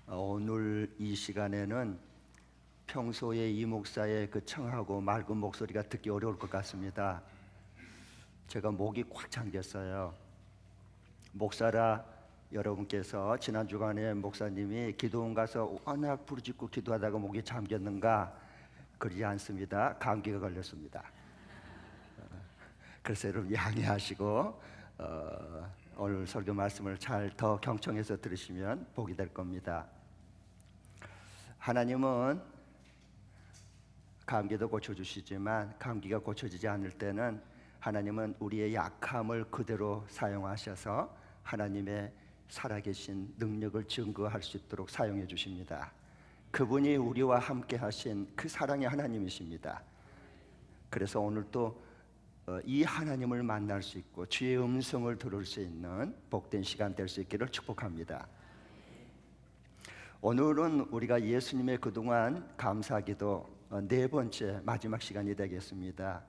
오늘 이 시간에는 평소에 이 목사의 그 청하고 맑은 목소리가 듣기 어려울 것 같습니다. 제가 목이 꽉 잠겼어요. 목사라 여러분께서 지난 주간에 목사님이 기도원 가서 워낙 부르짖고 기도하다가 목이 잠겼는가? 그러지 않습니다. 감기가 걸렸습니다. 그래서 여러분 양해하시고 오늘 설교 말씀을 잘 더 경청해서 들으시면 복이 될 겁니다. 하나님은 감기도 고쳐주시지만 감기가 고쳐지지 않을 때는 하나님은 우리의 약함을 그대로 사용하셔서 하나님의 살아계신 능력을 증거할 수 있도록 사용해 주십니다. 그분이 우리와 함께 하신 그 사랑의 하나님이십니다. 그래서 오늘 또 이 하나님을 만날 수 있고 주의 음성을 들을 수 있는 복된 시간 될 수 있기를 축복합니다. 오늘은 우리가 예수님의 그동안 감사기도 네 번째 마지막 시간이 되겠습니다.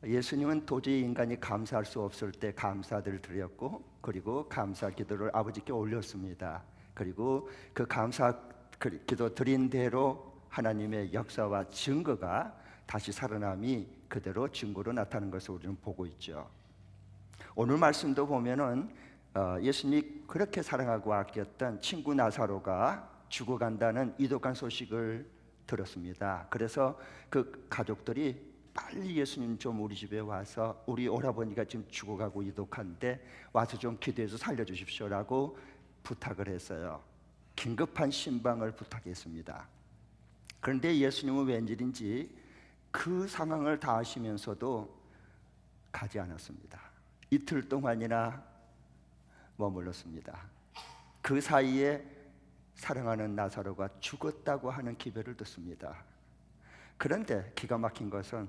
예수님은 도저히 인간이 감사할 수 없을 때 감사들을 드렸고, 그리고 감사 기도를 아버지께 올렸습니다. 그리고 그 감사 기도 드린 대로 하나님의 역사와 증거가 다시 살아남이 그대로 증거로 나타나는 것을 우리는 보고 있죠. 오늘 말씀도 보면은 예수님이 그렇게 사랑하고 아꼈던 친구 나사로가 죽어간다는 이독한 소식을 들었습니다. 그래서 그 가족들이 빨리 예수님 좀 우리 집에 와서 우리 오라버니가 지금 죽어가고 이독한데 와서 좀 기도해서 살려주십시오라고 부탁을 했어요. 긴급한 신방을 부탁했습니다. 그런데 예수님은 웬일인지 그 상황을 다 아시면서도 가지 않았습니다. 이틀 동안이나 머물렀습니다. 그 사이에 사랑하는 나사로가 죽었다고 하는 기별을 듣습니다. 그런데 기가 막힌 것은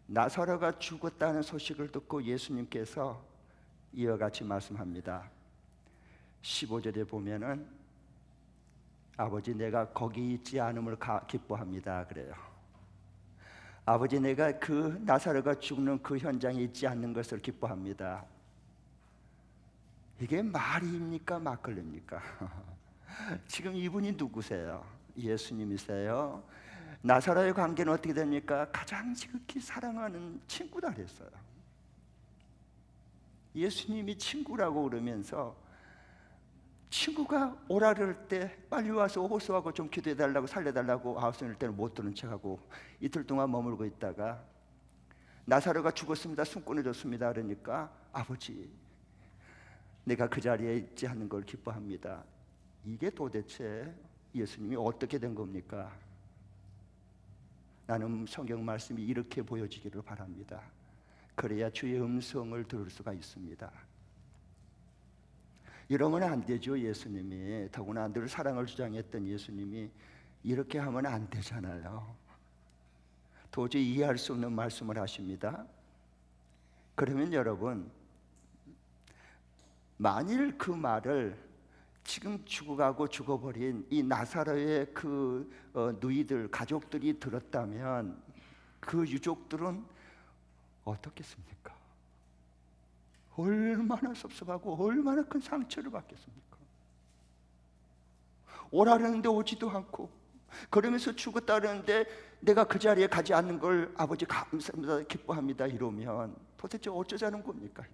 나사로가 죽었다는 소식을 듣고 예수님께서 이와 같이 말씀합니다. 15절에 보면은 아버지 내가 거기 있지 않음을 기뻐합니다 그래요. 아버지 내가 그 나사로가 죽는 그 현장에 있지 않는 것을 기뻐합니다. 이게 말입니까 막걸리입니까? 지금 이분이 누구세요? 예수님이세요. 나사로의 관계는 어떻게 됩니까? 가장 지극히 사랑하는 친구다 그랬어요. 예수님이 친구라고 그러면서 친구가 오라 그럴 때 빨리 와서 호소하고 좀 기도해달라고 살려달라고 아우성일 때는 못 들은 척하고 이틀 동안 머물고 있다가 나사로가 죽었습니다, 숨 끊어졌습니다 그러니까 아버지 내가 그 자리에 있지 않는 걸 기뻐합니다. 이게 도대체 예수님이 어떻게 된 겁니까? 나는 성경 말씀이 이렇게 보여지기를 바랍니다. 그래야 주의 음성을 들을 수가 있습니다. 이러면 안 되죠. 예수님이 더구나 늘 사랑을 주장했던 예수님이 이렇게 하면 안 되잖아요. 도저히 이해할 수 없는 말씀을 하십니다. 그러면 여러분 만일 그 말을 지금 죽어가고 죽어버린 이 나사로의 그 누이들 가족들이 들었다면 그 유족들은 어떻겠습니까? 얼마나 섭섭하고 얼마나 큰 상처를 받겠습니까? 오라는데 오지도 않고 그러면서 죽었다 그러는데 내가 그 자리에 가지 않는 걸 아버지 감사합니다 기뻐합니다 이러면 도대체 어쩌자는 겁니까?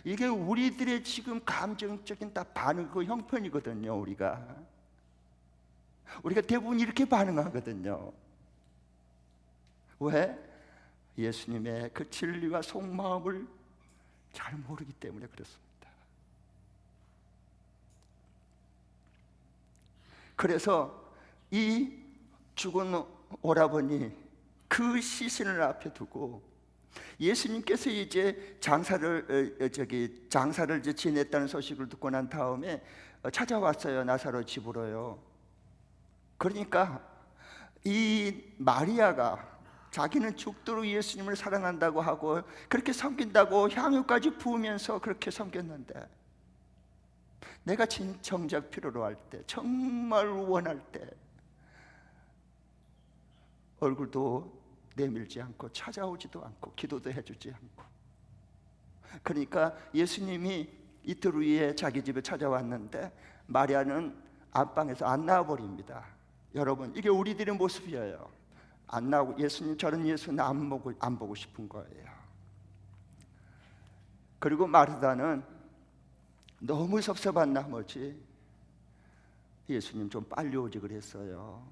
이게 우리들의 지금 감정적인 다 반응 그 형편이거든요. 우리가 대부분 이렇게 반응하거든요. 왜? 예수님의 그 진리와 속마음을 잘 모르기 때문에 그렇습니다. 그래서 이 죽은 오라버니 그 시신을 앞에 두고 예수님께서 이제 장사를 이제 지냈다는 소식을 듣고 난 다음에 찾아왔어요. 나사로 집으로요. 그러니까 이 마리아가 자기는 죽도록 예수님을 사랑한다고 하고 그렇게 섬긴다고 향유까지 부으면서 그렇게 섬겼는데 내가 정작 필요로 할 때 정말 원할 때 얼굴도 내밀지 않고 찾아오지도 않고 기도도 해주지 않고 그러니까 예수님이 이틀 후에 자기 집에 찾아왔는데 마리아는 안방에서 안 나와버립니다. 여러분, 이게 우리들의 모습이에요. 안 나오고 예수님, 저런 예수는 안 보고 싶은 거예요. 그리고 마르다는 너무 섭섭한 나머지 예수님 좀 빨리 오지 그랬어요.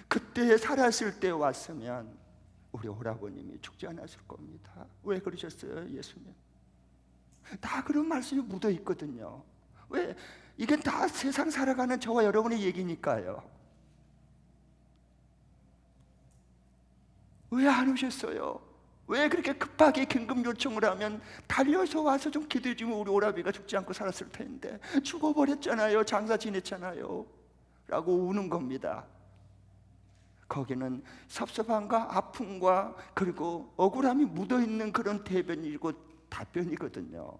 그때 살았을 때 왔으면 우리 오라버님이 죽지 않았을 겁니다. 왜 그러셨어요, 예수님? 다 그런 말씀이 묻어 있거든요. 왜? 이게 다 세상 살아가는 저와 여러분의 얘기니까요. 왜 안 오셨어요? 왜 그렇게 급하게 긴급 요청을 하면 달려서 와서 좀 기도해 주면 우리 오라비가 죽지 않고 살았을 텐데 죽어버렸잖아요. 장사 지냈잖아요. 라고 우는 겁니다. 거기는 섭섭함과 아픔과 그리고 억울함이 묻어있는 그런 대변이고 답변이거든요.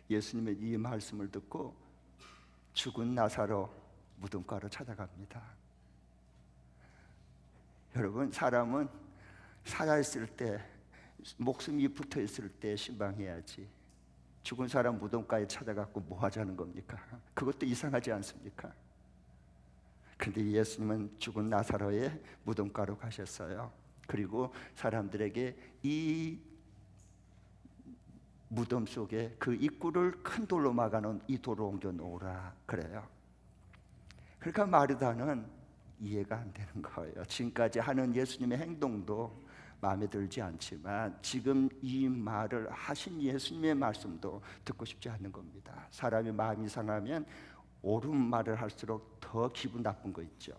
예수님의 이 말씀을 듣고 죽은 나사로 무덤가로 찾아갑니다. 여러분, 사람은 살아있을 때, 목숨이 붙어있을 때 신방해야지 죽은 사람 무덤가에 찾아가고 뭐 하자는 겁니까? 그것도 이상하지 않습니까? 근데 예수님은 죽은 나사로의 무덤가로 가셨어요. 그리고 사람들에게 이 무덤 속에 그 입구를 큰 돌로 막아놓은 이 돌을 옮겨 놓으라 그래요. 그러니까 마르다는 이해가 안 되는 거예요. 지금까지 하는 예수님의 행동도 마음에 들지 않지만 지금 이 말을 하신 예수님의 말씀도 듣고 싶지 않는 겁니다. 사람이 마음이 상하면 옳은 말을 할수록 더 기분 나쁜 거 있죠.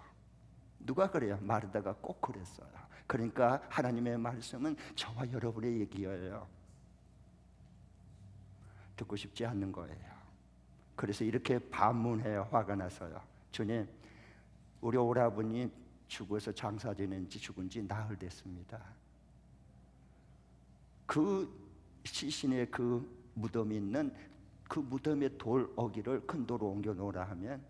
누가 그래요? 마르다가 꼭 그랬어요. 그러니까 하나님의 말씀은 저와 여러분의 얘기예요. 듣고 싶지 않는 거예요. 그래서 이렇게 반문해요. 화가 나서요. 주님, 우리 오라버니 죽어서 장사 지낸지 죽은 지 나흘 됐습니다. 그 시신의 그 무덤이 있는 그 무덤의 돌 어기를 큰 돌로 옮겨 놓으라 하면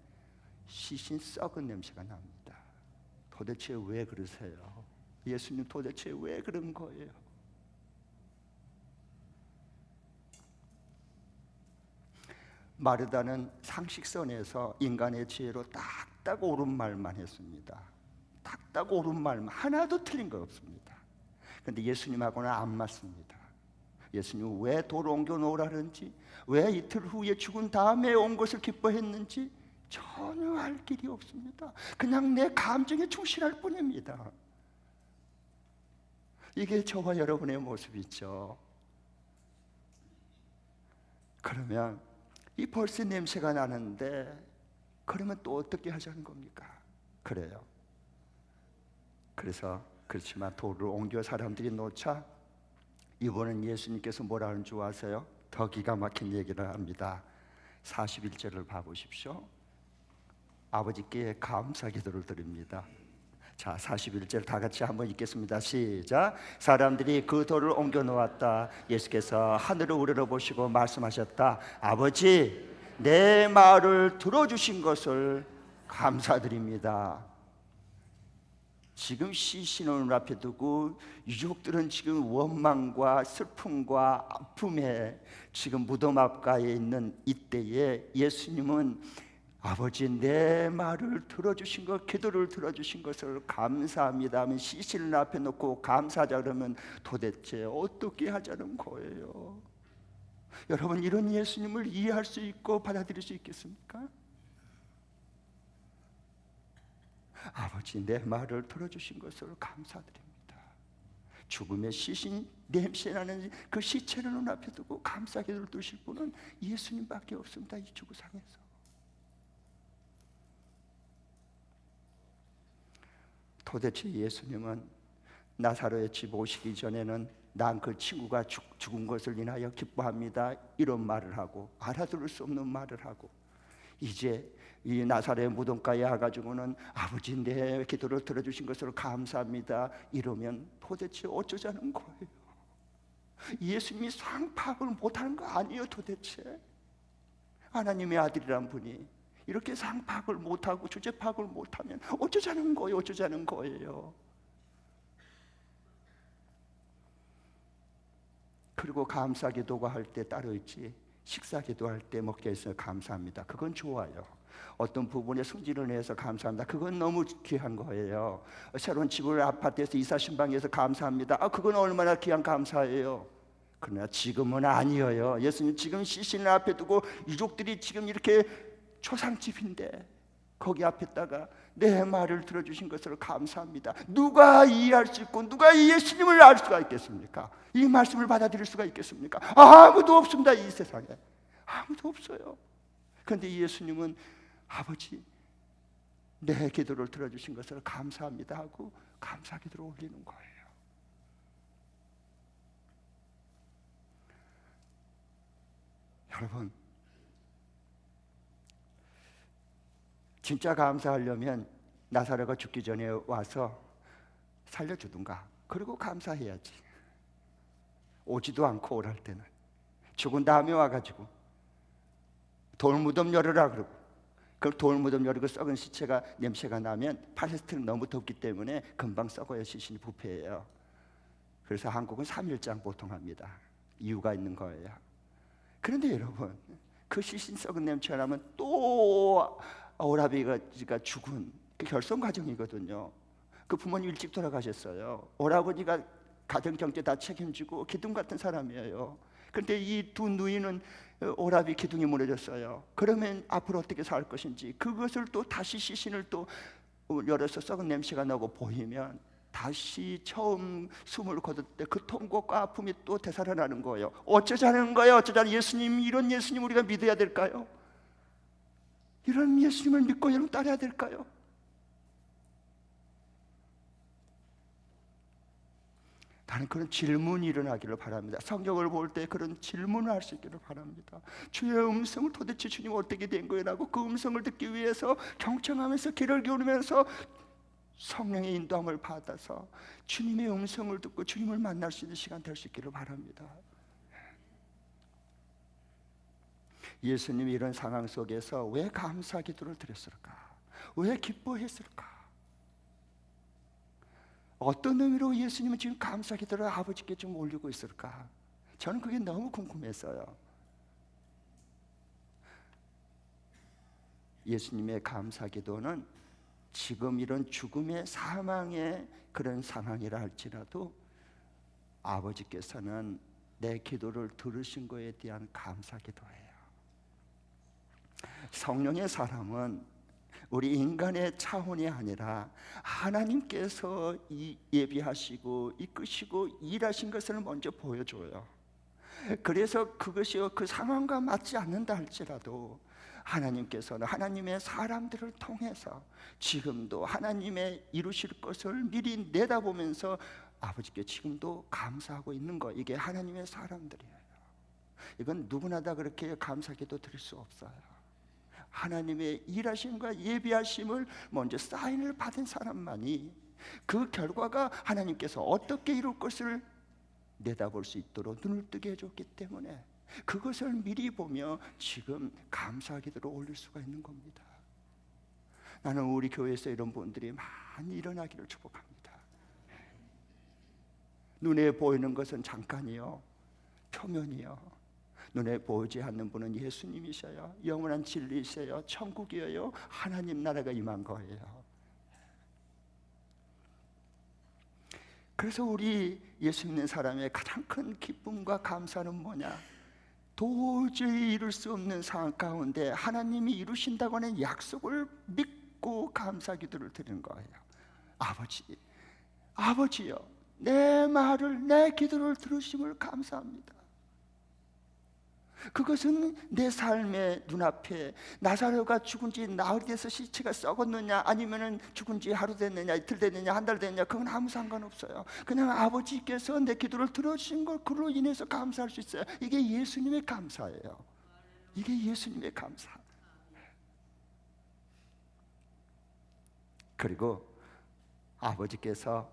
시신 썩은 냄새가 납니다. 도대체 왜 그러세요? 예수님, 도대체 왜 그런 거예요? 마르다는 상식선에서 인간의 지혜로 딱딱 옳은 말만 했습니다. 딱딱 옳은 말만, 하나도 틀린 거 없습니다. 그런데 예수님하고는 안 맞습니다. 예수님 왜 돌을 옮겨 놓으라 그런지, 왜 이틀 후에 죽은 다음에 온 것을 기뻐했는지 전혀 알 길이 없습니다. 그냥 내 감정에 충실할 뿐입니다. 이게 저와 여러분의 모습이죠. 그러면 이 벌써 냄새가 나는데 그러면 또 어떻게 하자는 겁니까? 그래요. 그래서 그렇지만 돌을 옮겨 사람들이 놓자 이번엔 예수님께서 뭐라 하는 줄 아세요? 더 기가 막힌 얘기를 합니다. 41절을 봐보십시오. 아버지께 감사 기도를 드립니다. 자, 41절 다 같이 한번 읽겠습니다. 시작. 사람들이 그 돌을 옮겨 놓았다. 예수께서 하늘을 우러러보시고 말씀하셨다. 아버지, 내 말을 들어주신 것을 감사드립니다. 지금 시신을 눈앞에 두고 유족들은 지금 원망과 슬픔과 아픔에 지금 무덤 앞가에 있는 이때에 예수님은 아버지, 내 말을 들어주신 것, 기도를 들어주신 것을 감사합니다 하면 시신을 앞에 놓고 감사하자 그러면 도대체 어떻게 하자는 거예요? 여러분, 이런 예수님을 이해할 수 있고 받아들일 수 있겠습니까? 아버지, 내 말을 들어주신 것을 감사드립니다. 죽음의 시신 냄새나는 그 시체를 눈앞에 두고 감사 기도를 드실 분은 예수님밖에 없습니다. 이 지구상에서. 도대체 예수님은 나사로의 집 오시기 전에는 난 그 친구가 죽은 것을 인하여 기뻐합니다 이런 말을 하고 알아들을 수 없는 말을 하고 이제 이 나사로의 무덤가에 와가지고는 아버지, 내 기도를 들어주신 것을 감사합니다 이러면 도대체 어쩌자는 거예요? 예수님이 상황 파악을 못하는 거 아니에요? 도대체 하나님의 아들이란 분이 이렇게 상황 파악을 못하고 주제 파악을 못하면 어쩌자는 거예요? 어쩌자는 거예요? 그리고 감사 기도가 할 때 따로 있지. 식사 기도할 때 먹게 해서 감사합니다. 그건 좋아요. 어떤 부분에 승진을 해서 감사합니다. 그건 너무 귀한 거예요. 새로운 집을 아파트에서 이사 신방해서 감사합니다. 그건 얼마나 귀한 감사예요. 그러나 지금은 아니에요. 예수님 지금 시신을 앞에 두고 유족들이 지금 이렇게 초상집인데 거기 앞에다가 내 말을 들어주신 것을 감사합니다. 누가 이해할 수 있고 누가 이 예수님을 알 수가 있겠습니까? 이 말씀을 받아들일 수가 있겠습니까? 아무도 없습니다. 이 세상에 아무도 없어요. 그런데 예수님은 아버지 내 기도를 들어주신 것을 감사합니다 하고 감사 기도를 올리는 거예요. 여러분, 진짜 감사하려면 나사로가 죽기 전에 와서 살려주든가, 그리고 감사해야지. 오지도 않고 오랄 때는 죽은 다음에 와가지고 돌무덤 열으라 그러고, 그 돌무덤 열고 썩은 시체가 냄새가 나면 팔레스티나는 너무 덥기 때문에 금방 썩어요. 시신이 부패해요. 그래서 한국은 3일장 보통 합니다. 이유가 있는 거예요. 그런데 여러분, 그 시신 썩은 냄새가 나면 또 오라비가 죽은 그 결손 과정이거든요. 그 부모님 일찍 돌아가셨어요. 오라버니가 가정 경제 다 책임지고 기둥 같은 사람이에요. 그런데 이 두 누이는 오라비 기둥이 무너졌어요. 그러면 앞으로 어떻게 살 것인지, 그것을 또 다시 시신을 또 열어서 썩은 냄새가 나고 보이면 다시 처음 숨을 거둘 때 그 통곡과 아픔이 또 되살아나는 거예요. 어쩌자는 거예요? 어쩌자는 예수님, 이런 예수님 우리가 믿어야 될까요? 이런 예수님을 믿고 여러분 따라야 될까요? 나는 그런 질문이 일어나기를 바랍니다. 성경을 볼 때 그런 질문을 할 수 있기를 바랍니다. 주의 음성을 도대체 주님 어떻게 된 거예요? 라고 그 음성을 듣기 위해서 경청하면서 귀를 기울이면서 성령의 인도함을 받아서 주님의 음성을 듣고 주님을 만날 수 있는 시간 될 수 있기를 바랍니다. 예수님이 이런 상황 속에서 왜 감사 기도를 드렸을까? 왜 기뻐했을까? 어떤 의미로 예수님은 지금 감사 기도를 아버지께 좀 올리고 있을까? 저는 그게 너무 궁금했어요. 예수님의 감사 기도는 지금 이런 죽음의 사망의 그런 상황이라 할지라도 아버지께서는 내 기도를 들으신 것에 대한 감사 기도예요. 성령의 사람은 우리 인간의 차원이 아니라 하나님께서 예비하시고 이끄시고 일하신 것을 먼저 보여줘요. 그래서 그것이 그 상황과 맞지 않는다 할지라도 하나님께서는 하나님의 사람들을 통해서 지금도 하나님의 이루실 것을 미리 내다보면서 아버지께 지금도 감사하고 있는 거, 이게 하나님의 사람들이에요. 이건 누구나 다 그렇게 감사기도 드릴 수 없어요. 하나님의 일하심과 예비하심을 먼저 사인을 받은 사람만이 그 결과가 하나님께서 어떻게 이룰 것을 내다볼 수 있도록 눈을 뜨게 해줬기 때문에 그것을 미리 보며 지금 감사 기도를 올릴 수가 있는 겁니다. 나는 우리 교회에서 이런 분들이 많이 일어나기를 축복합니다. 눈에 보이는 것은 잠깐이요, 표면이요. 눈에 보이지 않는 분은 예수님이셔요. 영원한 진리이세요. 천국이에요. 하나님 나라가 임한 거예요. 그래서 우리 예수 믿는 사람의 가장 큰 기쁨과 감사는 뭐냐? 도저히 이룰 수 없는 상황 가운데 하나님이 이루신다고 하는 약속을 믿고 감사 기도를 드리는 거예요. 아버지요, 내 말을, 내 기도를 들으심을 감사합니다. 그것은 내 삶의 눈앞에 나사로가 죽은 지 나흘 돼서 시체가 썩었느냐, 아니면 죽은 지 하루 됐느냐, 이틀 됐느냐, 한 달 됐느냐, 그건 아무 상관없어요. 그냥 아버지께서 내 기도를 들어주신 걸 그로 인해서 감사할 수 있어요. 이게 예수님의 감사예요. 이게 예수님의 감사. 그리고 아버지께서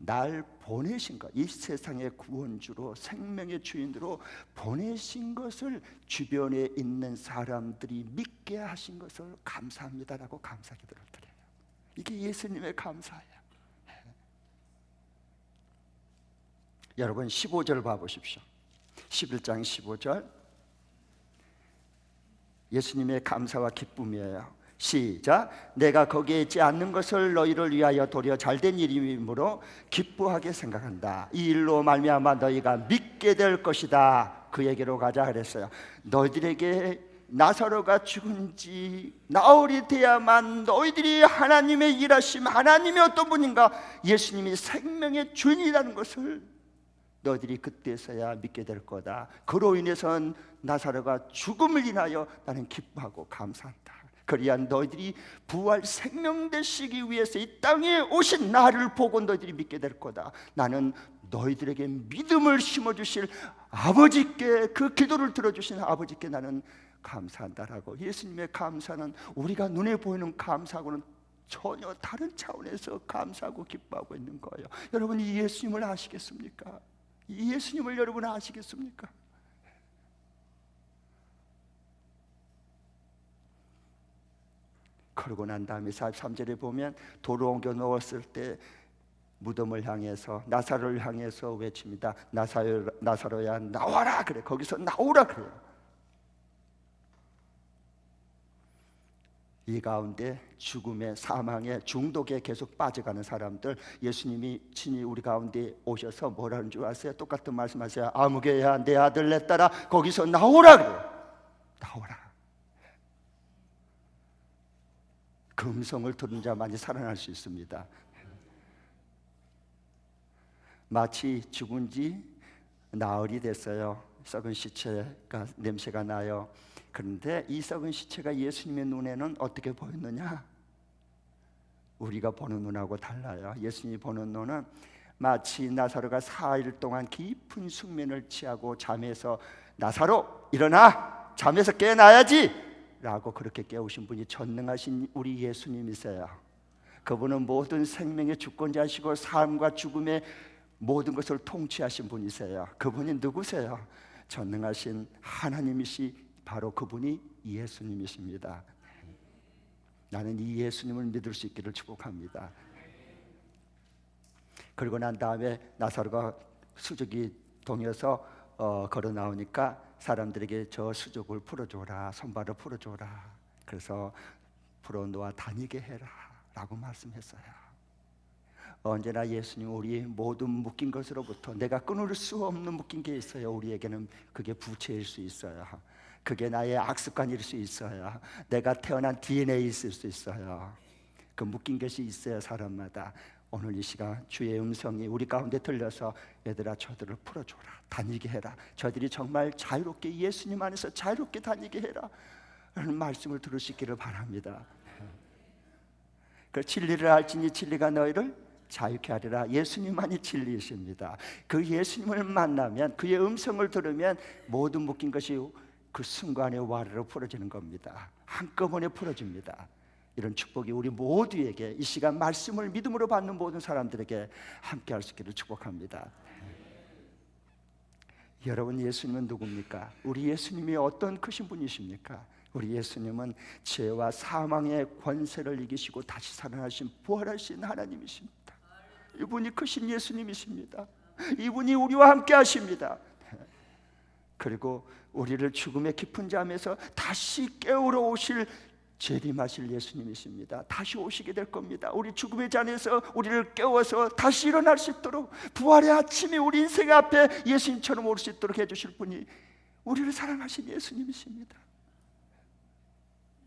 날 보내신 것, 이 세상의 구원주로 생명의 주인으로 보내신 것을 주변에 있는 사람들이 믿게 하신 것을 감사합니다라고 감사 기도를 드려요. 이게 예수님의 감사예요. 여러분 15절 봐보십시오. 11장 15절 예수님의 감사와 기쁨이에요. 시작. 내가 거기에 있지 않는 것을 너희를 위하여 도리어 잘된 일이므로 기뻐하게 생각한다. 이 일로 말미암아 너희가 믿게 될 것이다. 그에게로 가자 그랬어요. 너희들에게 나사로가 죽은지 나흘이 돼야만 너희들이 하나님의 일하심, 하나님이 어떤 분인가, 예수님이 생명의 주인이라는 것을 너희들이 그때서야 믿게 될 거다. 그로 인해서 나사로가 죽음을 인하여 나는 기뻐하고 감사한다. 그리야 너희들이 부활 생명 되시기 위해서 이 땅에 오신 나를 보고 너희들이 믿게 될 거다. 나는 너희들에게 믿음을 심어주실 아버지께, 그 기도를 들어주신 아버지께 나는 감사한다라고. 예수님의 감사는 우리가 눈에 보이는 감사하고는 전혀 다른 차원에서 감사하고 기뻐하고 있는 거예요. 여러분, 이 예수님을 아시겠습니까? 이 예수님을 여러분 아시겠습니까? 그러고 난 다음에 43절에 보면 돌을 옮겨 놓았을 때 무덤을 향해서, 나사로를 향해서 외칩니다. 나사로야 나와라 그래. 거기서 나오라 그래요. 이 가운데 죽음의, 사망의, 중독에 계속 빠져가는 사람들, 예수님이 친히 우리 가운데 오셔서 뭐라는 줄 아세요? 똑같은 말씀하세요. 아무개야 내 아들 내 딸아 거기서 나오라 그래요. 나오라. 그 음성을 들은 자만이 살아날 수 있습니다. 마치 죽은 지 나흘이 됐어요. 썩은 시체가 냄새가 나요. 그런데 이 썩은 시체가 예수님의 눈에는 어떻게 보였느냐? 우리가 보는 눈하고 달라요. 예수님이 보는 눈은 마치 나사로가 4일 동안 깊은 숙면을 취하고 잠에서 나사로 일어나, 잠에서 깨어나야지 라고 그렇게 깨우신 분이 전능하신 우리 예수님이세요. 그분은 모든 생명의 주권자시고 삶과 죽음의 모든 것을 통치하신 분이세요. 그분이 누구세요? 전능하신 하나님이시, 바로 그분이 예수님이십니다. 나는 이 예수님을 믿을 수 있기를 축복합니다. 그리고 난 다음에 나사로가 수족이 동에서 걸어 나오니까 사람들에게 저 수족을 풀어줘라, 손발을 풀어줘라. 그래서 풀어놓아 다니게 해라 라고 말씀했어요. 언제나 예수님 우리 모든 묶인 것으로부터, 내가 끊을 수 없는 묶인 게 있어요. 우리에게는 그게 부채일 수 있어요. 그게 나의 악습관일 수 있어요. 내가 태어난 DNA 있을 수 있어요. 그 묶인 것이 있어요, 사람마다. 오늘 이 시간 주의 음성이 우리 가운데 들려서 얘들아 저들을 풀어줘라, 다니게 해라, 저들이 정말 자유롭게 예수님 안에서 자유롭게 다니게 해라 라는 말씀을 들을 수 있기를 바랍니다. 그 진리를 알지니 진리가 너희를 자유케 하리라. 예수님만이 진리이십니다. 그 예수님을 만나면, 그의 음성을 들으면 모든 묶인 것이 그 순간에 와르르 풀어지는 겁니다. 한꺼번에 풀어집니다. 이런 축복이 우리 모두에게, 이 시간 말씀을 믿음으로 받는 모든 사람들에게 함께 할 수 있기를 축복합니다. 여러분, 예수님은 누굽니까? 우리 예수님이 어떤 크신 분이십니까? 우리 예수님은 죄와 사망의 권세를 이기시고 다시 살아나신 부활하신 하나님이십니다. 이분이 크신 예수님이십니다. 이분이 우리와 함께 하십니다. 그리고 우리를 죽음의 깊은 잠에서 다시 깨우러 오실, 재림하실 예수님이십니다. 다시 오시게 될 겁니다. 우리 죽음의 잔에서 우리를 깨워서 다시 일어날 수 있도록, 부활의 아침에 우리 인생 앞에 예수님처럼 올 수 있도록 해주실 분이 우리를 사랑하신 예수님이십니다.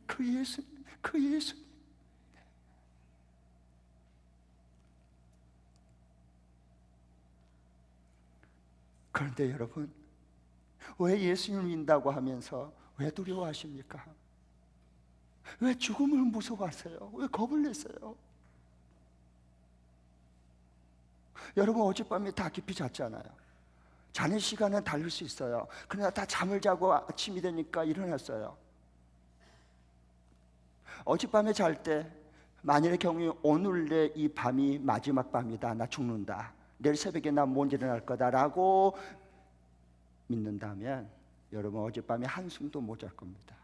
그 예수님, 그 예수님. 그런데 여러분, 왜 예수님을 믿는다고 하면서 왜 두려워하십니까? 왜 죽음을 무서워하세요? 왜 겁을 내세요? 여러분, 어젯밤에 다 깊이 잤잖아요. 자는 시간은 다를 수 있어요. 그러나 다 잠을 자고 아침이 되니까 일어났어요. 어젯밤에 잘 때 만일의 경우에 오늘 내 이 밤이 마지막 밤이다, 나 죽는다, 내일 새벽에 나 못 일어날 거다라고 믿는다면 여러분 어젯밤에 한숨도 못 잘 겁니다.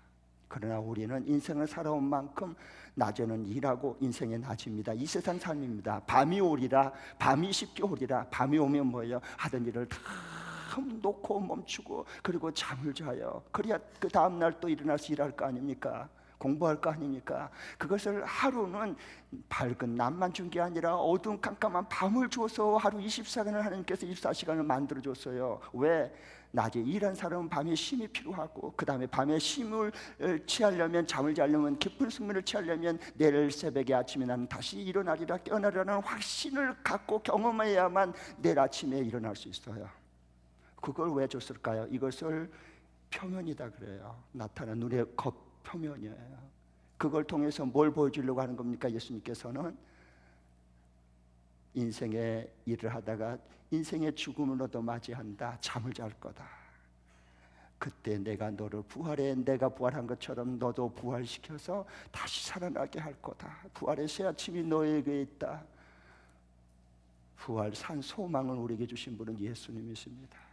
그러나 우리는 인생을 살아온 만큼 낮에는 일하고 인생의 낮입니다. 이 세상 삶입니다. 밤이 오리라, 밤이 쉽게 오리라. 밤이 오면 뭐예요? 하던 일을 다 놓고 멈추고 그리고 잠을 자요. 그래야 그 다음날 또 일어나서 일할 거 아닙니까? 공부할 거 아닙니까? 그것을 하루는 밝은 낮만 준 게 아니라 어두운 깜깜한 밤을 줘서 하루 24시간을 하나님께서 24시간을 만들어줬어요. 왜? 낮에 일한 사람은 밤에 쉼이 필요하고, 그 다음에 밤에 쉼을 취하려면, 잠을 자려면, 깊은 숙면을 취하려면 내일 새벽에 아침에 나는 다시 일어나리라, 깨어나리라는 확신을 갖고 경험해야만 내일 아침에 일어날 수 있어요. 그걸 왜 줬을까요? 이것을 표면이다 그래요. 나타난 눈의 표면이에요. 그걸 통해서 뭘 보여주려고 하는 겁니까? 예수님께서는 인생의 일을 하다가 인생의 죽음을 너도 맞이한다. 잠을 잘 거다. 그때 내가 너를 부활해, 내가 부활한 것처럼 너도 부활시켜서 다시 살아나게 할 거다. 부활의 새 아침이 너에게 있다. 부활 산 소망을 우리에게 주신 분은 예수님이십니다.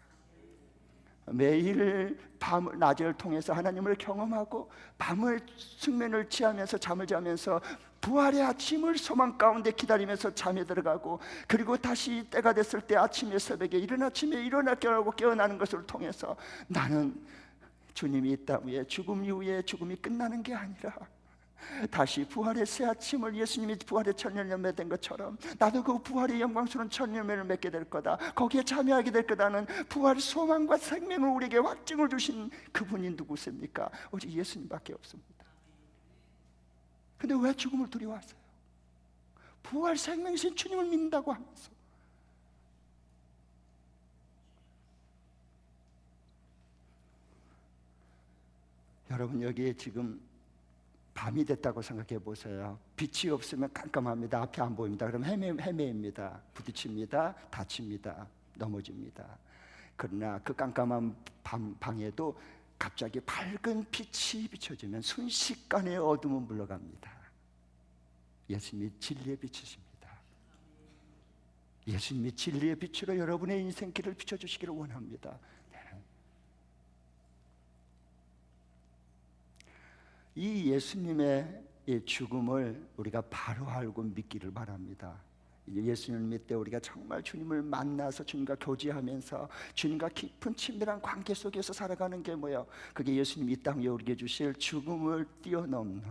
매일 밤을 낮을 통해서 하나님을 경험하고 밤을 숙면을 취하면서 잠을 자면서 부활의 아침을 소망 가운데 기다리면서 잠에 들어가고, 그리고 다시 때가 됐을 때 아침에 새벽에 이른 아침에 일어나게 하고 깨어나는 것을 통해서 나는 주님이 이 땅 위에 죽음 이후에 죽음이 끝나는 게 아니라 다시 부활의 새 아침을, 예수님이 부활의 천년열매 된 것처럼 나도 그 부활의 영광스러운 천년열매를 맺게 될 거다, 거기에 참여하게 될 거다는 부활 소망과 생명을 우리에게 확증을 주신 그분이 누구십니까? 오직 예수님밖에 없습니다. 근데 왜 죽음을 두려워하세요? 부활 생명이신 주님을 믿는다고 하면서. 여러분, 여기에 지금 밤이 됐다고 생각해 보세요. 빛이 없으면 깜깜합니다. 앞이 안 보입니다. 그럼 헤매입니다. 부딪힙니다. 다칩니다. 넘어집니다. 그러나 그 깜깜한 방에도 갑자기 밝은 빛이 비춰지면 순식간에 어둠은 물러갑니다. 예수님이 진리의 빛이십니다. 예수님이 진리의 빛으로 여러분의 인생길을 비춰주시기를 원합니다. 이 예수님의 죽음을 우리가 바로 알고 믿기를 바랍니다. 예수님을 믿되 우리가 정말 주님을 만나서 주님과 교제하면서 주님과 깊은 친밀한 관계 속에서 살아가는 게 뭐예요? 그게 예수님이 이 땅에 우리에게 주실 죽음을 뛰어넘는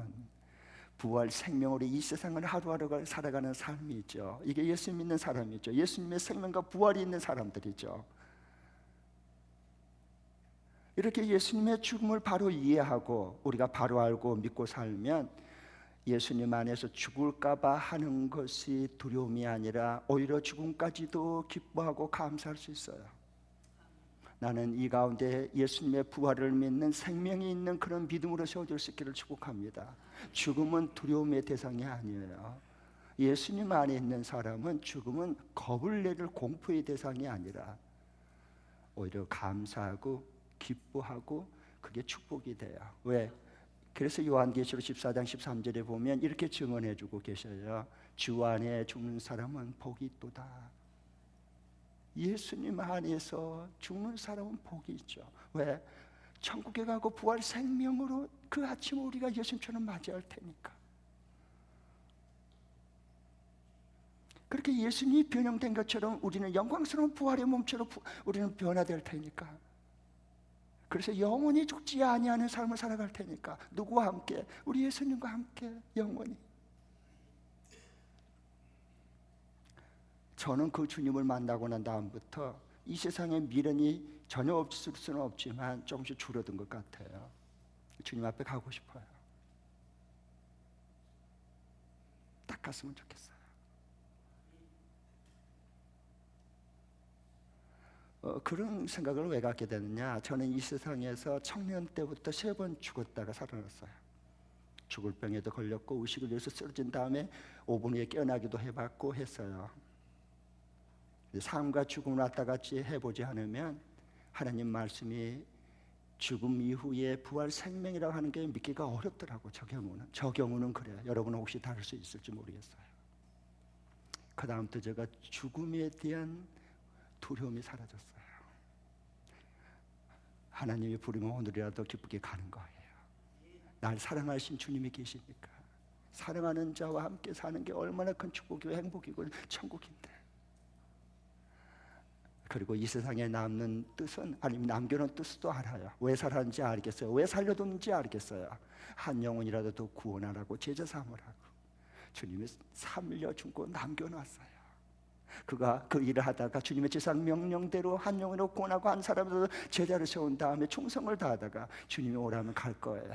부활 생명으로 이 세상을 하루하루 살아가는 삶이죠. 이게 예수님 믿는 사람이죠. 예수님의 생명과 부활이 있는 사람들이죠. 이렇게 예수님의 죽음을 바로 이해하고 우리가 바로 알고 믿고 살면 예수님 안에서 죽을까 봐 하는 것이 두려움이 아니라 오히려 죽음까지도 기뻐하고 감사할 수 있어요. 나는 이 가운데 예수님의 부활을 믿는 생명이 있는 그런 믿음으로 세워질 수 있기를 축복합니다. 죽음은 두려움의 대상이 아니에요. 예수님 안에 있는 사람은 죽음은 겁을 내릴 공포의 대상이 아니라 오히려 감사하고 기뻐하고 그게 축복이 돼요. 왜? 그래서 요한계시록 14장 13절에 보면 이렇게 증언해주고 계셔요. 주 안에 죽는 사람은 복이 있도다. 예수님 안에서 죽는 사람은 복이 있죠. 왜? 천국에 가고 부활 생명으로 그 아침을 우리가 예수님처럼 맞이할 테니까. 그렇게 예수님이 변형된 것처럼 우리는 영광스러운 부활의 몸처럼 우리는 변화될 테니까. 그래서 영원히 죽지 아니하는 삶을 살아갈 테니까. 누구와 함께? 우리 예수님과 함께 영원히. 저는 그 주님을 만나고 난 다음부터 이 세상에 미련이 전혀 없을 수는 없지만 조금씩 줄어든 것 같아요. 주님 앞에 가고 싶어요. 딱 갔으면 좋겠어요. 그런 생각을 왜 갖게 되느냐? 저는 이 세상에서 청년 때부터 3번 죽었다가 살아났어요. 죽을 병에도 걸렸고 의식을 잃어서 쓰러진 다음에 5분 후에 깨어나기도 해봤고 했어요. 삶과 죽음을 왔다 같이 해보지 않으면 하나님 말씀이 죽음 이후에 부활 생명이라고 하는 게 믿기가 어렵더라고. 저 경우는 그래요. 여러분은 혹시 다를 수 있을지 모르겠어요. 그 다음부터 제가 죽음에 대한 두려움이 사라졌어요. 하나님이 부르면 오늘이라도 기쁘게 가는 거예요. 날 사랑하신 주님이 계시니까. 사랑하는 자와 함께 사는 게 얼마나 큰 축복이고 행복이고 천국인데. 그리고 이 세상에 남는 뜻은, 아니면 남겨놓은 뜻도 알아요. 왜 살았는지 알겠어요. 왜 살려뒀는지 알겠어요. 한 영혼이라도 더 구원하라고, 제자 삼으라고 주님이 살려준 거 남겨놨어요. 그가 그 일을 하다가 주님의 제사장 명령대로 한 영혼을 구원하고 한 사람을 제자를 세운 다음에 충성을 다하다가 주님이 오라면 갈 거예요.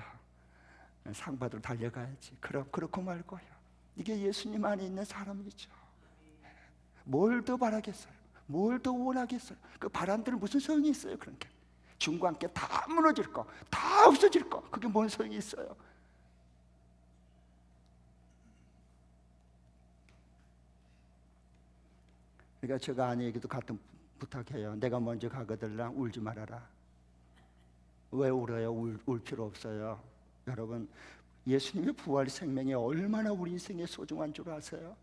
상 받으러 달려가야지. 그렇고 말고요. 이게 예수님 안에 있는 사람이죠. 뭘 더 바라겠어요? 뭘 더 원하겠어요? 그 바람들은 무슨 소용이 있어요? 그런 게 죽음과 함께 다 무너질 거, 다 없어질 거, 그게 뭔 소용이 있어요? 그러니까 제가 아내에게도 같은 부탁해요. 내가 먼저 가거들랑 울지 말아라. 왜 울어요? 울 필요 없어요. 여러분, 예수님의 부활 생명이 얼마나 우리 인생에 소중한 줄 아세요?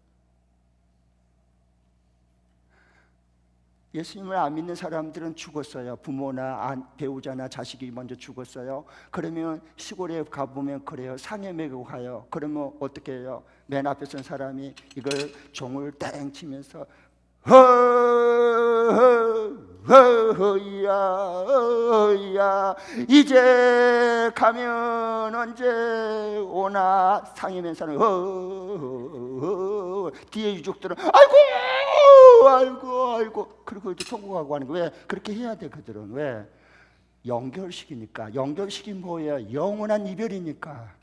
예수님을 안 믿는 사람들은 죽었어요. 부모나 배우자나 자식이 먼저 죽었어요. 그러면 시골에 가보면 그래요. 상에 메고 가요. 그러면 어떻게 해요? 맨 앞에 선 사람이 이걸 종을 땡 치면서 허야 이제 가면 언제 오나. 상에 맨 사람이 뒤에 유족들은 아이고 그리고 이제 통곡하고 하는 거. 왜 그렇게 해야 돼? 그들은 왜? 연결식이니까. 연결식이 뭐예요? 영원한 이별이니까.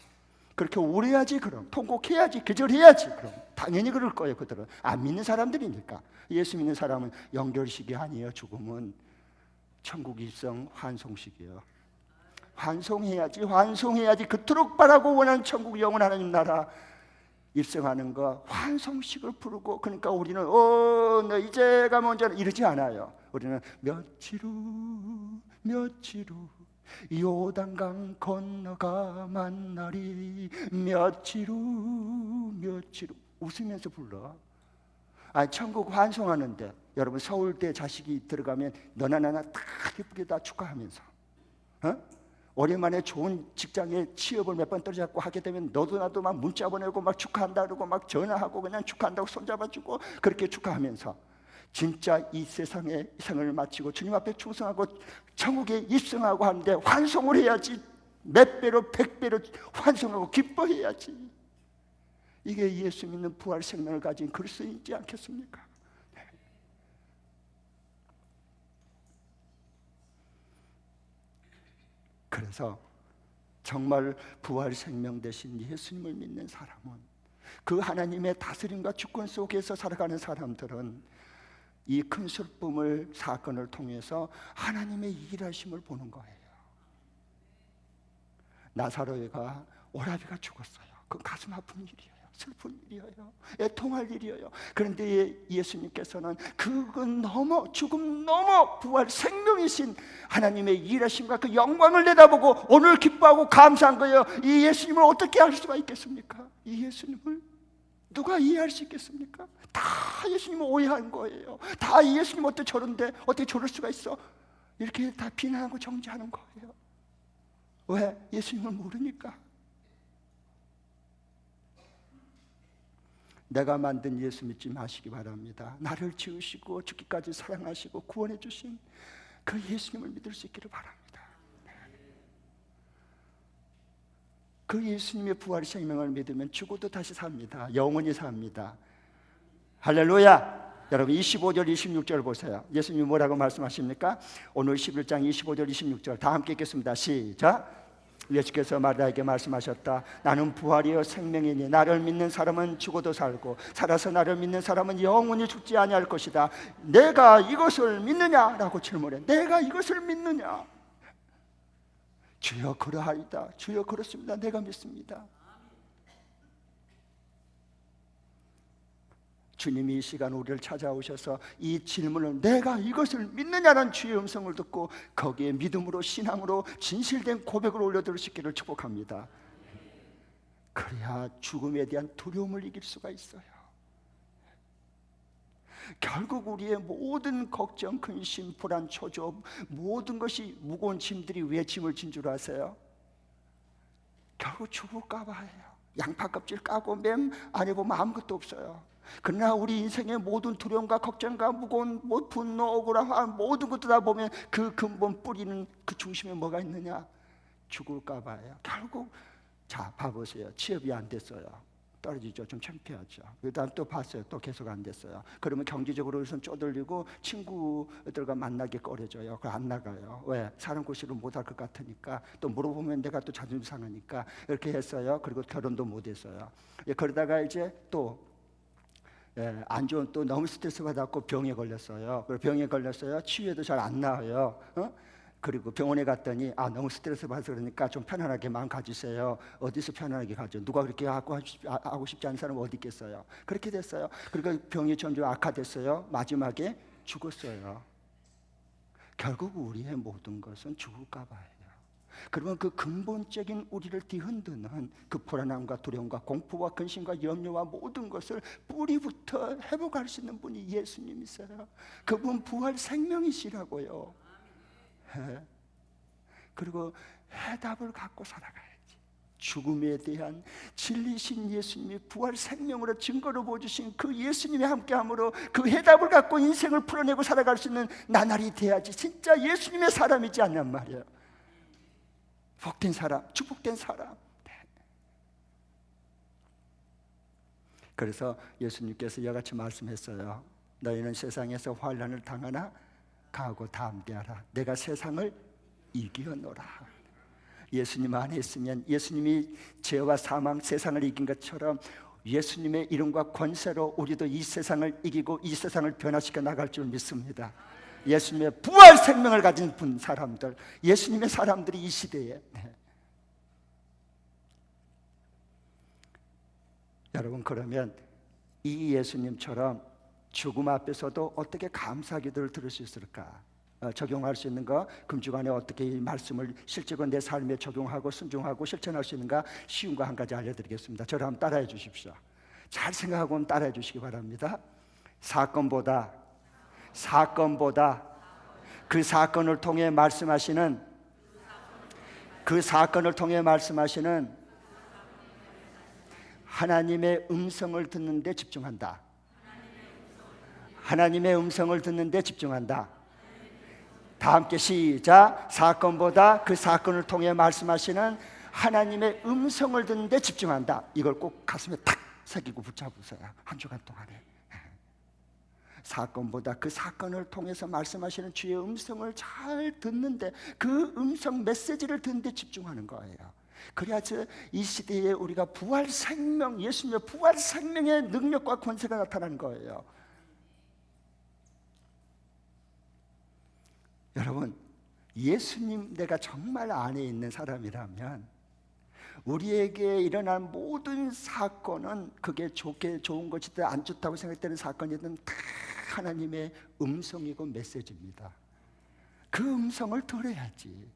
그렇게 울어야지. 그럼 통곡해야지. 기절해야지. 그럼 당연히 그럴 거예요. 그들은 안 믿는 사람들이니까. 예수 믿는 사람은 연결식이 아니에요. 죽음은 천국 입성 환송식이에요. 환송해야지. 그토록 바라고 원하는 천국, 영원 하나님 나라 입성하는 거 환송식을 부르고. 그러니까 우리는 너 이제 가면 언제 이러지 않아요. 우리는 며칠 후 요단강 건너가 만나리. 며칠 후 웃으면서 불러. 천국 환송하는데 여러분, 서울대 자식이 들어가면 너나 나나 다 예쁘게 다 축하하면서, 오랜만에 좋은 직장에 취업을 몇 번 떨어졌고 하게 되면 너도 나도 막 문자 보내고 막 축하한다 그러고 막 전화하고 그냥 축하한다고 손잡아주고 그렇게 축하하면서 진짜 이 세상의 생을 마치고 주님 앞에 충성하고 천국에 입성하고 하는데 환송을 해야지. 몇 배로 100배로 환송하고 기뻐해야지. 이게 예수 믿는 부활 생명을 가진 그리스도인이지 않겠습니까? 그래서 정말 부활 생명 되신 예수님을 믿는 사람은, 그 하나님의 다스림과 주권 속에서 살아가는 사람들은 이 큰 슬픔을, 사건을 통해서 하나님의 일하심을 보는 거예요. 나사로가 오라비가 죽었어요. 그 가슴 아픈 일이에요. 슬픈 일이에요. 애통할 일이에요. 그런데 예수님께서는 그건 넘어, 죽음 넘어 부활 생명이신 하나님의 일하심과 그 영광을 내다보고 오늘 기뻐하고 감사한 거예요. 이 예수님을 어떻게 알 수가 있겠습니까? 이 예수님을 누가 이해할 수 있겠습니까? 다 예수님을 오해한 거예요. 다 예수님 어떻게 저런데 어떻게 저럴 수가 있어? 이렇게 다 비난하고 정죄하는 거예요. 왜? 예수님을 모르니까. 내가 만든 예수 믿지 마시기 바랍니다. 나를 지으시고 죽기까지 사랑하시고 구원해 주신 그 예수님을 믿을 수 있기를 바랍니다. 그 예수님의 부활 생명을 믿으면 죽어도 다시 삽니다. 영원히 삽니다. 할렐루야. 여러분 25절 26절 보세요. 예수님이 뭐라고 말씀하십니까? 오늘 11장 25절 26절 다 함께 읽겠습니다. 시작. 예수께서 마리아에게 말씀하셨다. 나는 부활이요 생명이니 나를 믿는 사람은 죽어도 살고 살아서 나를 믿는 사람은 영원히 죽지 아니할 것이다. 내가 이것을 믿느냐? 라고 질문해. 내가 이것을 믿느냐? 주여 그러하이다. 주여 그렇습니다. 내가 믿습니다. 주님이 이 시간 우리를 찾아오셔서 이 질문을, 내가 이것을 믿느냐는 주의 음성을 듣고 거기에 믿음으로, 신앙으로 진실된 고백을 올려드릴 수 있기를 축복합니다. 그래야 죽음에 대한 두려움을 이길 수가 있어요. 결국 우리의 모든 걱정, 근심, 불안, 초조, 모든 것이 무거운 짐들이 왜 짐을 진 줄 아세요? 결국 죽을까 봐예요. 양파 껍질 까고 맨 안에 보면 아무것도 없어요. 그러나 우리 인생의 모든 두려움과 걱정과 무거운 분노, 억울함 모든 것도 다 보면 그 근본 뿌리는 그 중심에 뭐가 있느냐? 죽을까 봐요. 결국 자 봐보세요. 취업이 안 됐어요. 떨어지죠. 좀 창피하죠. 그다음 또 봤어요. 또 계속 안 됐어요. 그러면 경제적으로 우선 쪼들리고 친구들과 만나기 꺼려져요. 그 안 나가요. 왜? 사람 고시를 못할 것 같으니까. 또 물어보면 내가 또 자존심 상하니까 이렇게 했어요. 그리고 결혼도 못 했어요. 그러다가 이제 또 안 좋은 또 너무 스트레스 받았고 병에 걸렸어요. 그리고 병에 걸렸어요. 치유해도 잘 안 나아요. 그리고 병원에 갔더니 너무 스트레스 받아서 그러니까 좀 편안하게 마음 가지세요. 어디서 편안하게 가죠? 누가 그렇게 하고 싶지 않은 사람은 어디 있겠어요? 그렇게 됐어요. 그리고 병이 점점 악화됐어요. 마지막에 죽었어요. 결국 우리의 모든 것은 죽을까 봐요. 그러면 그 근본적인 우리를 뒤흔드는 그 불안함과 두려움과 공포와 근심과 염려와 모든 것을 뿌리부터 회복할 수 있는 분이 예수님이세요. 그분 부활 생명이시라고요. 그리고 해답을 갖고 살아가야지. 죽음에 대한 진리신 예수님이 부활 생명으로 증거로 보여주신 그 예수님이 함께함으로 그 해답을 갖고 인생을 풀어내고 살아갈 수 있는 나날이 돼야지 진짜 예수님의 사람이지 않냔 말이에요. 복된 사람, 축복된 사람. 그래서 예수님께서 이같이 말씀했어요. 너희는 세상에서 환난을 당하나 가고 담대하라. 내가 세상을 이기었노라. 예수님 안에 있으면 예수님이 죄와 사망, 세상을 이긴 것처럼 예수님의 이름과 권세로 우리도 이 세상을 이기고 이 세상을 변화시켜 나갈 줄 믿습니다. 예수님의 부활 생명을 가진 사람들, 예수님의 사람들이 이 시대에 여러분, 그러면 이 예수님처럼 죽음 앞에서도 어떻게 감사 기도를 들을 수 있을까? 적용할 수 있는 거, 금주간에 어떻게 이 말씀을 실제로 내 삶에 적용하고 순종하고 실천할 수 있는가? 쉬운 거 한 가지 알려드리겠습니다. 저를 한번 따라해 주십시오. 잘 생각하고 따라해 주시기 바랍니다. 사건보다 그 사건을 통해 말씀하시는 하나님의 음성을 듣는 데 집중한다. 하나님의 음성을 듣는 데 집중한다. 다 함께 시작. 사건보다 그 사건을 통해 말씀하시는 하나님의 음성을 듣는 데 집중한다. 이걸 꼭 가슴에 탁 새기고 붙잡으세요. 한 주간 동안에. 사건보다 그 사건을 통해서 말씀하시는 주의 음성을 잘 듣는데, 그 음성 메시지를 듣는데 집중하는 거예요. 그래야지 이 시대에 우리가 부활 생명, 예수님의 부활 생명의 능력과 권세가 나타나는 거예요. 여러분, 예수님 내가 정말 안에 있는 사람이라면 우리에게 일어난 모든 사건은 그게 좋은 것이든 안 좋다고 생각되는 사건이든 다 하나님의 음성이고 메시지입니다. 그 음성을 들어야지.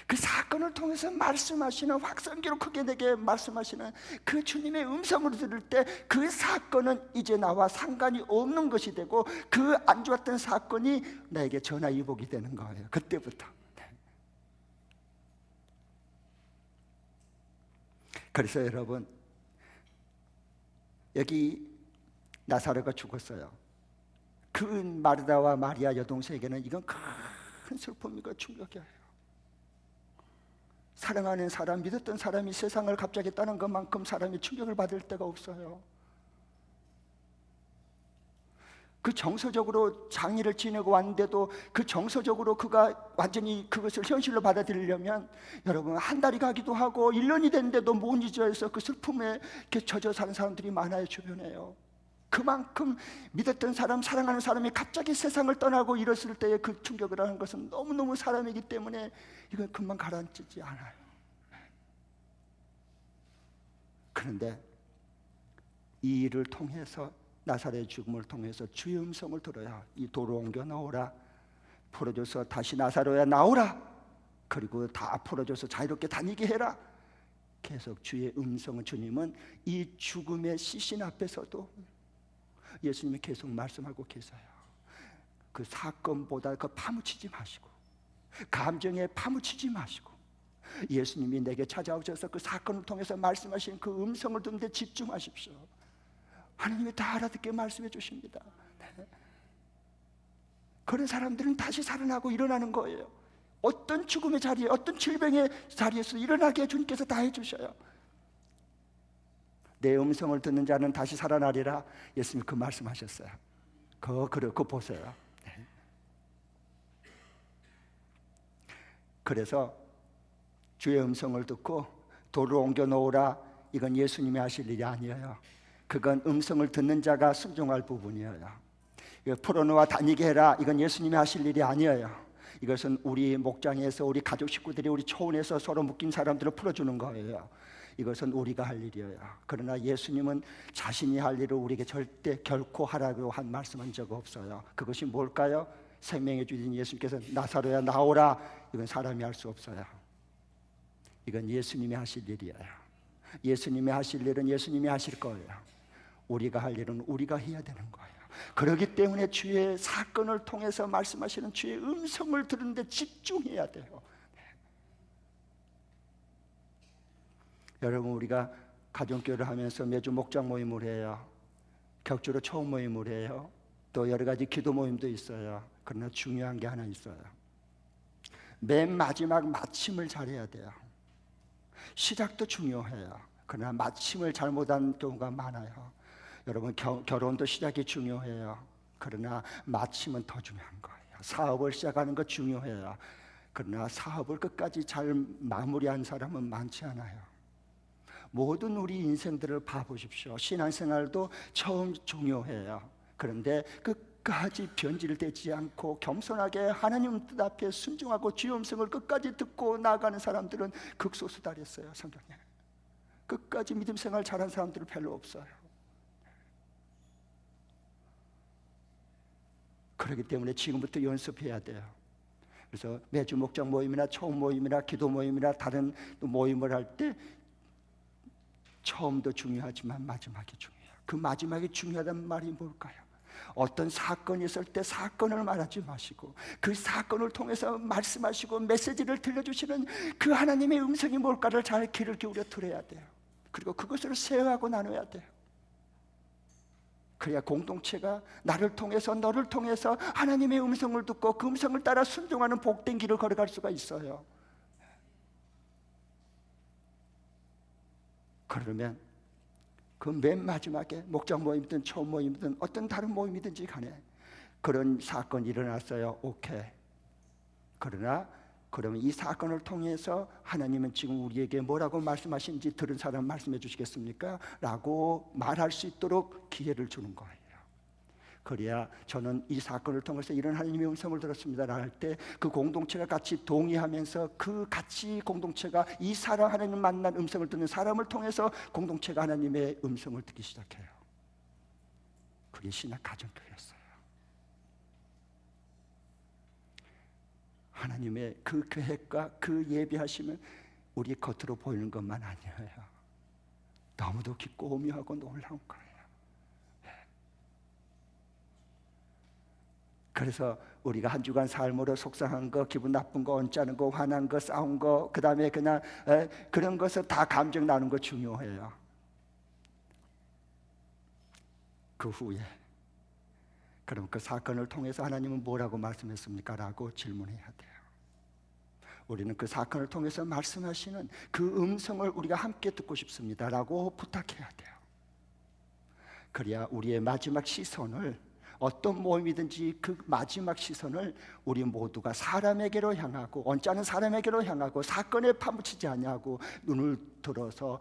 그 사건을 통해서 말씀하시는, 확성기로 크게 내게 말씀하시는 그 주님의 음성을 들을 때 그 사건은 이제 나와 상관이 없는 것이 되고, 그 안 좋았던 사건이 나에게 전화위복이 되는 거예요. 그때부터. 그래서 여러분, 여기 나사로가 죽었어요. 그 마르다와 마리아 여동생에게는 이건 큰 슬픔이고 충격이에요. 사랑하는 사람, 믿었던 사람이 세상을 갑자기 떠난 것만큼 사람이 충격을 받을 때가 없어요. 그 정서적으로 장례를 지내고 왔는데도 그 정서적으로 그가 완전히 그것을 현실로 받아들이려면 여러분, 한 달이 가기도 하고 1년이 됐는데도 못 잊어서 그 슬픔에 젖어 사는 사람들이 많아요, 주변에요. 그만큼 믿었던 사람, 사랑하는 사람이 갑자기 세상을 떠나고 이랬을 때의 그 충격을 하는 것은 너무너무 사람이기 때문에 이건 금방 가라앉지 않아요. 그런데 이 일을 통해서, 나사렛의 죽음을 통해서 주의 음성을 들어야, 이 돌을 옮겨 넣으라, 풀어줘서 다시 나사로야 나오라, 그리고 다 풀어줘서 자유롭게 다니게 해라. 계속 주의 음성을, 주님은 이 죽음의 시신 앞에서도 예수님이 계속 말씀하고 계세요. 그 사건보다 그 파묻히지 마시고, 감정에 파묻히지 마시고, 예수님이 내게 찾아오셔서 그 사건을 통해서 말씀하신 그 음성을 듣는 데 집중하십시오. 하나님이 다 알아듣게 말씀해 주십니다. 그런 사람들은 다시 살아나고 일어나는 거예요. 어떤 죽음의 자리에, 어떤 질병의 자리에서 일어나게 주님께서 다 해주셔요. 내 음성을 듣는 자는 다시 살아나리라. 예수님 그 말씀하셨어요. 그거 보세요. 그래서 주의 음성을 듣고 돌을 옮겨 놓으라. 이건 예수님이 하실 일이 아니에요. 그건 음성을 듣는 자가 순종할 부분이에요. 풀어놓아 다니게 해라. 이건 예수님이 하실 일이 아니에요. 이것은 우리 목장에서 우리 가족 식구들이 우리 초원에서 서로 묶인 사람들을 풀어주는 거예요. 이것은 우리가 할 일이에요. 그러나 예수님은 자신이 할 일을 우리에게 절대 결코 하라고 한 말씀한 적 없어요. 그것이 뭘까요? 생명의 주인 예수님께서 나사로야 나오라. 이건 사람이 할 수 없어요. 이건 예수님이 하실 일이에요. 예수님이 하실 일은 예수님이 하실 거예요. 우리가 할 일은 우리가 해야 되는 거예요. 그렇기 때문에 주의 사건을 통해서 말씀하시는 주의 음성을 들으는데 집중해야 돼요. 여러분, 우리가 가정교회를 하면서 매주 목장 모임을 해요. 격주로 초음 모임을 해요. 또 여러 가지 기도 모임도 있어요. 그러나 중요한 게 하나 있어요. 맨 마지막 마침을 잘해야 돼요. 시작도 중요해요. 그러나 마침을 잘못한 경우가 많아요. 여러분, 결혼도 시작이 중요해요. 그러나 마침은 더 중요한 거예요. 사업을 시작하는 거 중요해요. 그러나 사업을 끝까지 잘 마무리한 사람은 많지 않아요. 모든 우리 인생들을 봐보십시오. 신앙생활도 처음 중요해요. 그런데 끝까지 변질되지 않고 겸손하게 하나님 뜻 앞에 순종하고 주의 음성을 끝까지 듣고 나아가는 사람들은 극소수달했어요. 성경에 끝까지 믿음 생활 잘한 사람들은 별로 없어요. 그렇기 때문에 지금부터 연습해야 돼요. 그래서 매주 목장 모임이나 초음 모임이나 기도 모임이나 다른 모임을 할 때 처음도 중요하지만 마지막이 중요해요. 그 마지막이 중요하다는 말이 뭘까요? 어떤 사건이 있을 때 사건을 말하지 마시고 그 사건을 통해서 말씀하시고 메시지를 들려주시는 그 하나님의 음성이 뭘까를 잘 귀를 기울여 들어야 돼요. 그리고 그것을 쉐어하고 나눠야 돼요. 그래야 공동체가 나를 통해서 너를 통해서 하나님의 음성을 듣고 그 음성을 따라 순종하는 복된 길을 걸어갈 수가 있어요. 그러면 그 맨 마지막에 목장 모임이든 초음 모임이든 어떤 다른 모임이든지 간에 그런 사건이 일어났어요. 오케이. 그러나 그러면 이 사건을 통해서 하나님은 지금 우리에게 뭐라고 말씀하신지 들은 사람 말씀해 주시겠습니까? 라고 말할 수 있도록 기회를 주는 거예요. 그래야 저는 이 사건을 통해서 이런 하나님의 음성을 들었습니다 할 때 그 공동체가 같이 동의하면서 그 같이 공동체가 이 사람 하나님 만난 음성을 듣는 사람을 통해서 공동체가 하나님의 음성을 듣기 시작해요. 그게 신약 가정교회였어요. 하나님의 그 계획과 그 예비하심은 우리 겉으로 보이는 것만 아니에요. 너무도 깊고 오묘하고 놀라운 거예요. 그래서 우리가 한 주간 삶으로 속상한 거, 기분 나쁜 거, 언짢은 거, 화난 거, 싸운 거, 그 다음에 그냥 그런 것을 다 감정 나누는 거 중요해요. 그 후에 그럼 그 사건을 통해서 하나님은 뭐라고 말씀했습니까? 라고 질문해야 돼요. 우리는 그 사건을 통해서 말씀하시는 그 음성을 우리가 함께 듣고 싶습니다 라고 부탁해야 돼요. 그래야 우리의 마지막 시선을 어떤 모임이든지 그 마지막 시선을 우리 모두가 사람에게로 향하고 언짢은 사람에게로 향하고 사건에 파묻히지 아니하고 눈을 들어서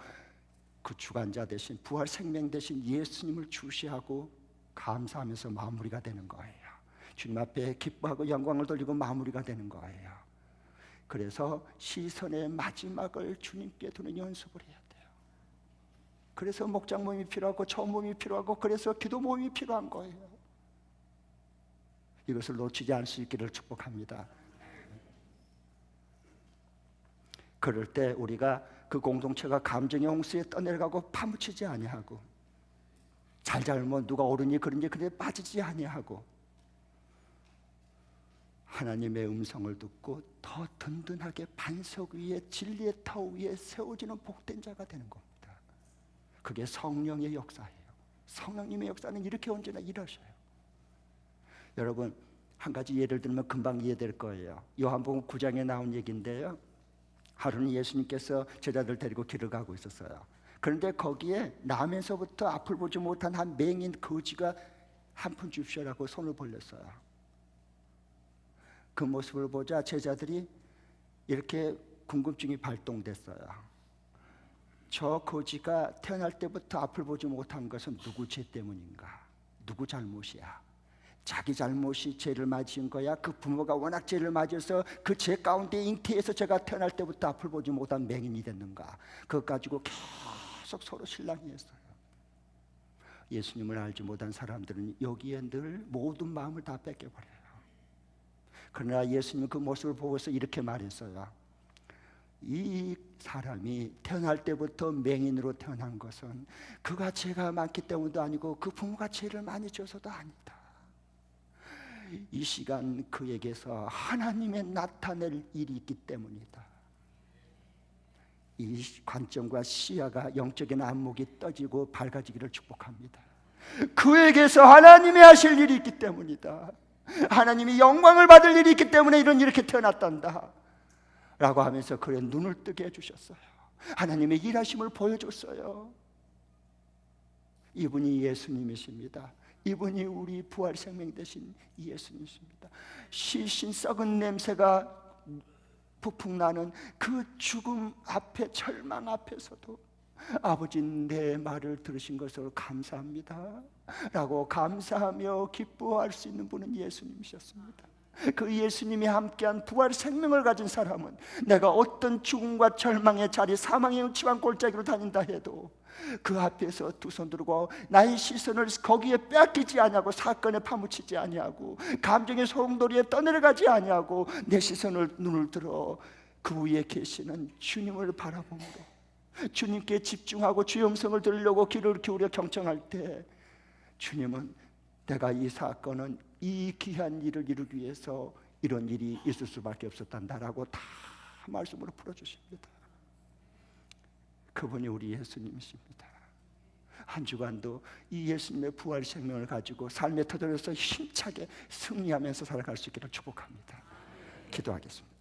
그 주관자 대신 부활 생명 대신 예수님을 주시하고 감사하면서 마무리가 되는 거예요. 주님 앞에 기뻐하고 영광을 돌리고 마무리가 되는 거예요. 그래서 시선의 마지막을 주님께 두는 연습을 해야 돼요. 그래서 목장 모임이 필요하고 초음 모임이 필요하고 그래서 기도 모임이 필요한 거예요. 이것을 놓치지 않을 수 있기를 축복합니다. 그럴 때 우리가 그 공동체가 감정의 홍수에 떠내려가고 파묻히지 아니하고 잘잘못 누가 옳으니 그런지 그래 빠지지 아니하고 하나님의 음성을 듣고 더 든든하게 반석 위에 진리의 터 위에 세워지는 복된 자가 되는 겁니다. 그게 성령의 역사예요. 성령님의 역사는 이렇게 언제나 일하셔요. 여러분, 한 가지 예를 들면 금방 이해될 거예요. 요한복음 9장에 나온 얘기인데요. 하루는 예수님께서 제자들 데리고 길을 가고 있었어요. 그런데 거기에 남에서부터 앞을 보지 못한 한 맹인 거지가 한 푼 줍시오라고 손을 벌렸어요. 그 모습을 보자 제자들이 이렇게 궁금증이 발동됐어요. 저 거지가 태어날 때부터 앞을 보지 못한 것은 누구 죄 때문인가? 누구 잘못이야? 자기 잘못이 죄를 맞은 거야? 그 부모가 워낙 죄를 맞아서 그 죄 가운데 잉태해서 제가 태어날 때부터 앞을 보지 못한 맹인이 됐는가? 그것 가지고 계속 서로 실랑이했어요. 예수님을 알지 못한 사람들은 여기에 늘 모든 마음을 다 뺏겨버려요. 그러나 예수님은 그 모습을 보고서 이렇게 말했어요. 이 사람이 태어날 때부터 맹인으로 태어난 것은 그가 죄가 많기 때문도 아니고 그 부모가 죄를 많이 져서도 아니다. 이 시간 그에게서 하나님의 나타낼 일이 있기 때문이다. 이 관점과 시야가 영적인 안목이 떠지고 밝아지기를 축복합니다. 그에게서 하나님이 하실 일이 있기 때문이다. 하나님이 영광을 받을 일이 있기 때문에 이렇게 태어났단다 라고 하면서 그의 눈을 뜨게 해주셨어요. 하나님의 일하심을 보여줬어요. 이분이 예수님이십니다. 이분이 우리 부활 생명 되신 예수님이십니다. 시신 썩은 냄새가 부풍 나는 그 죽음 앞에, 절망 앞에서도 아버지 내 말을 들으신 것을 감사합니다 라고 감사하며 기뻐할 수 있는 분은 예수님이셨습니다. 그 예수님이 함께한 부활 생명을 가진 사람은 내가 어떤 죽음과 절망의 자리, 사망의 음침한 골짜기로 다닌다 해도 그 앞에서 두 손 들고 나의 시선을 거기에 빼앗기지 아니하고 사건에 파묻히지 아니하고 감정의 소용돌이에 떠내려가지 아니하고 내 시선을, 눈을 들어 그 위에 계시는 주님을 바라보므로 주님께 집중하고 주의 음성을 들으려고 귀를 기울여 경청할 때 주님은 내가 이 사건은 이 귀한 일을 이루기 위해서 이런 일이 있을 수밖에 없었단다라고 다 말씀으로 풀어주십니다. 그분이 우리 예수님이십니다. 한 주간도 이 예수님의 부활 생명을 가지고 삶의 터전에서 힘차게 승리하면서 살아갈 수 있기를 축복합니다. 기도하겠습니다.